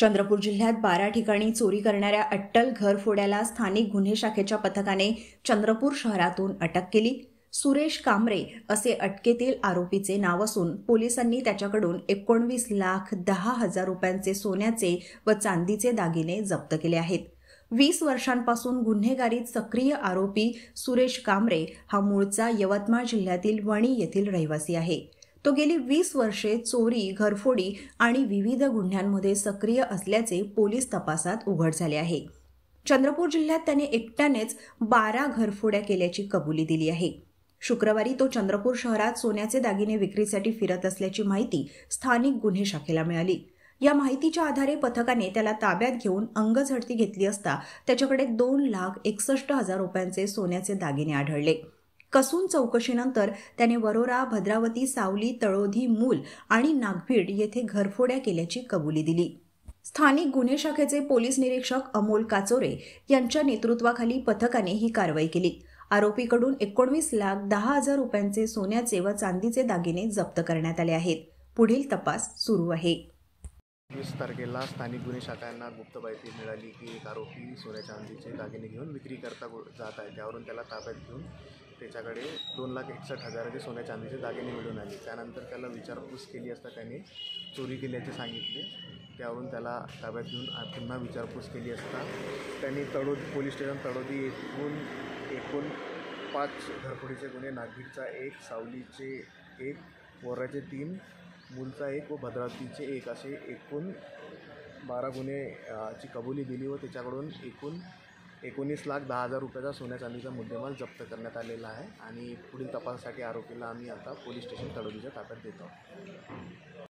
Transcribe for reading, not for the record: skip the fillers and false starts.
चंद्रपूर जिल्ह्यात 12 ठिकाणी चोरी करणाऱ्या अट्टल घरफोड्याला स्थानिक गुन्हे शाखेच्या पथकाने चंद्रपूर शहरातून अटक केली। सुरेश कांबरे असे अटकेतील आरोपीचे नाव असून पोलिसांनी त्याच्याकडून 19,10,000 रुपयांचे सोन्याचे व चांदीचे दागिने जप्त केले आहेत। 20 वर्षांपासून गुन्हेगारीत सक्रिय आरोपी सुरेश कांबरे हा मूळचा यवतमाळ जिल्ह्यातील वणी येथील रहिवासी आहे। तो गेली 20 वर्षे चोरी, घरफोडी आणि विविध गुन्ह्यांमध्ये सक्रिय असल्याचे पोलीस तपासात उघड झाले आहे। चंद्रपूर जिल्ह्यात त्याने एकट्यानेच 12 घरफोड्या केल्याची कबुली दिली आहे। शुक्रवारी तो चंद्रपूर शहरात सोन्याचे दागिने विक्रीसाठी फिरत असल्याची माहिती स्थानिक गुन्हे शाखेला मिळाली। या माहितीच्या आधारे पथकाने त्याला ताब्यात घेऊन अंगझडती घेतली असता त्याच्याकडे 2,61,000 रुपयांचे सोन्याचे दागिने आढळले। कसून चौकशीनंतर त्याने वरोरा, भद्रावती, सावली, तळोधी, मूल आणि नागभीड येथे घरफोड्या केल्याची कबुली दिली। स्थानिक गुन्हे शाखेचे पोलीस निरीक्षक अमोल काचोरे यांच्या नेतृत्वाखाली पथकाने ही कारवाई केली। आरोपीकडून 19,10,000 रुपयांचे सोन्याचे व चांदीचे दागिने जप्त करण्यात आले आहेत। पुढील तपास सुरू आहे। 20 तारखेला स्थानिक गुन्हे शाखांना गुप्त माहिती मिळाली की एक आरोपी सोन्या चांदीचे दागिने घेऊन विक्री करता जात आहे। त्यावरून त्याला ताब्यात घेऊन त्याच्याकडे 2,61,000चे सोन्या चांदीचे दागिने मिळून आले। त्यानंतर त्याला विचारपूस केली असता त्याने चोरी केल्याचे सांगितले। त्यावरून त्याला ताब्यात घेऊन पुन्हा विचारपूस केली असता त्यांनी तळोदी पोलीस स्टेशन तळोदी एकूण 5 घरफोडीचे गुन्हे, नागभीडचा 1, सावलीचे 1, वरोराचे 3, मूलचा 1 व भद्रावतीचे 1 असे एकूण 12 गुन्हेची कबुली दिली व त्याच्याकडून एकूण 19,10,000 रुपयाचा सोन्या चांदीचा मुद्देमाल जप्त करण्यात आलेला आहे आणि पुढील तपासासाठी आरोपीला आम्ही आता पोलीस स्टेशन तळोदीच्या ताब्यात देतो।